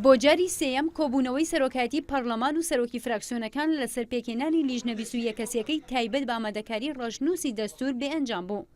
بۆ جاری سێیەم کۆبوونەوەی سەرۆکایەتی پەرلەمان و سەرۆکی فراکسیۆنەکان لەسەر پێکهێنانی لیژنە 21 کەسیەکەی تایبەت بە ئامادەکاری ڕۆژنووسی دەستور بێئەنجام بوو.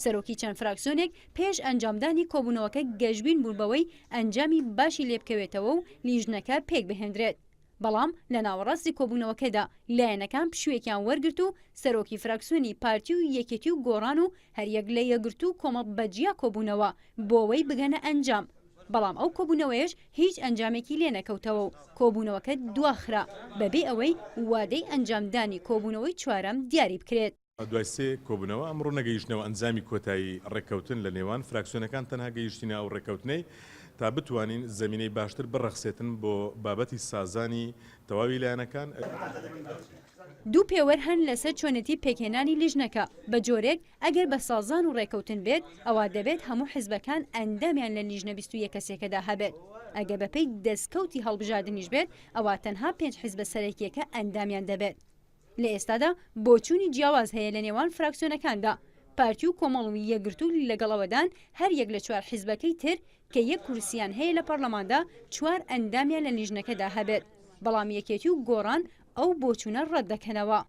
سەرۆکی چەند فراکسیۆنێک پێش ئەنجامدانی کۆبوونەوەکە گەشتبین بوو بەوەی ئەنجامی باشی لێبکەوێتەوە و لیژنەکە پێک بهێنرێت. بەڵام لە ناوەڕاستی کۆبوونەوەکەدا لایەنەکان پشوێکیان وەرگرت و سەرۆکی فراکسیۆنی پارتی و یەکێتی و گۆڕان و هەریەک لە یەگرت و کۆمەڵ بەجیا کۆبوونەوە بۆەوەی بگەنە ئەنجام. بەڵام ئەو کۆبوونەوەیش هیچ ئەنجامێکی لێ نەکەوتەوە و کۆبوونەوەکە دواخرا بەبێ ئەوەی وادەی ئەنجامدانی کۆبوونەوەی چوارەم دیاری بکرێت. دوای سێ کۆبوونەوە ئەمڕۆ نەگەیشتنەوە ئەنجامی کۆتایی ڕێککەوتن لە نێوان فراکسیۆنەکان تەنها گەیشتینە ئەو ڕێککەوتنەی تا بتوانین زمینەی باشتر بڕەخسێتن بۆ بابەتی سازانی تەواوی لایەنەکان. دوو پێوەەر هەن لەسەر چۆنێتی پێکهێنانی لیژنەکە بە جۆرێک ئەگەر بە سازان و ڕێککەوتن بێت ئەوە دەبێت هەموو حیزبەکان ئەندامیان لە لیژنە 21 کەسێکەدا هەبێت. ئەگە بەپێی دەستکەوتی هەڵبژاردننیش بێت ئەوە تەنها 5 حیزبە سەرەکیەکە ئەندامیان دەبێت. لە ئێستادا بۆچوونی جیاواز هەیە لە نێوان فراکسیۆنەکاندا. پارتی و کۆمەڵی یەکگرتو لەگەڵەوەدان هەر یەک لە 4 حیزبەکەی تر کە یەک کورسیان هەیە لە پەرلەماندا 4 ئەندامیان لە لیژنەکەدا هەبێت. بەڵام یەکێتی و گۆڕان ئەو بۆچوونە ڕەت دەکەنەوە.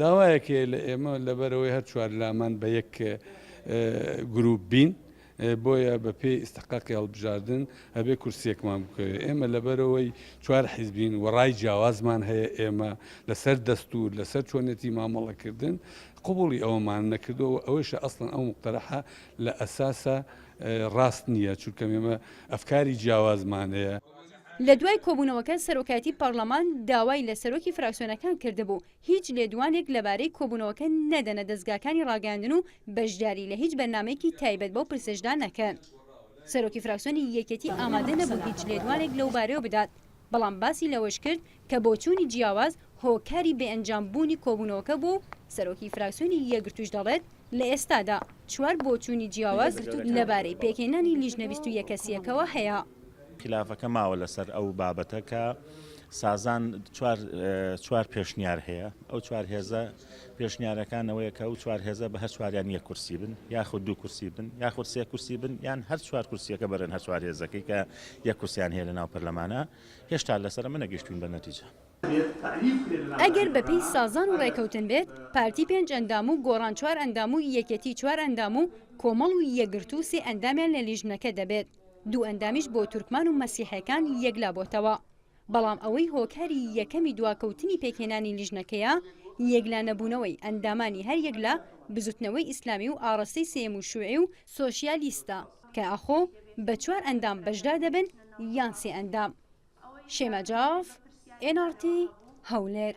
داوایەکێ لە ئێمە لەبەرەوەی هەر 4 لامان بە یەک گروپ بین بۆیە بە پێی ئستحقاقی هەڵبژاردن هەبێ کورسیەکمان بکەوێت. ئێمە لەبەرەوەی 4 حیزبین وەڕای جیاوازمان هەیە. ئێمە لەسەر دەستور لەسەر چۆنێتی مامەڵەکردن قبوڵی ئەوەمان نەکردەوە. ئەوەشە ئەسڵەن ئەو مقتەرەحە لە ئەساسە ڕاست نییە چونکە ئێمە ئەفکاری جیاوازمان هەیە. لە دوای کۆبوونەوەکە سەرۆکایەتی پەرلەمان داوای لە سەرۆکی فراکسیۆنەکان کردبوو هیچ لێدوانێک لەبارەی کۆبوونەوەکە نەدەنە دەستگاکانی ڕاگەاندن و بەشداری لە هیچ بەرنامەیەکی تایبەت بەو پرسەشدا نەکەن. سەرۆکی فراکسیۆنی یەکێتی ئامادە نەبوو هیچ لێدوانێک لەو بارەوە بدات. بەڵام باسی لەوەش کرد کە بۆچوونی جیاواز هۆکاری بێئەنجامبوونی کۆبوونەوەکە بوو. سەرۆکی فراکسیۆنی یەکگرتوش دەڵێت لە ئێستادا 4 بۆچوونی جیاواز لەبارەی پێکهێنانی لیژنە 21 کەسیەکەوە هەیە. خلافەکە ماوە لەسەر ئەو بابەتە کە سازان 4 پێشنیار هەیە. ئەو 4 هێزە پێشنیارەکانەوەیە کە ئەو 4 هێزە بە هەر 4یان 1 کورسی بن یاخود 2 کورسی بن یاخود 3 کورسی بن یان هەر 4 کورسیەکە بەرن هەر 4 هێزەکەی کە 1 کورسیان هەیە لە ناو پەرلەمانە. هێشتا لەسەر ئەمە نەگەیشتوین بە نەتیجە. ئەگەر بەپێی سازان و ڕێککەوتن بێت پارتی 5 ئەندام و گۆڕان 4 ئەندام و یەکێتی 4 ئەندام و کۆمەڵ و یەکگرتو 3 ئەندامیان لە لیژنەکە دەبێت. 2 ئەندامیش بۆ تورکمان و مەسیحەکان یەکلا بۆتەوە. بەڵام ئەوەی هۆکاری یەکەمی دواکەوتنی پێکهێنانی لیژنەکەیە یەکلا نەبوونەوەی ئەندامانی هەر یەکلا بزوتنەوەی ئیسلامی و ئاڕاستەی سێم و شوعی و سۆشیالیستە کە ئەخۆ بە 4 ئەندام بەشدار دەبن یان 3 ئەندام. شێمە جاف، NRT هەولێر.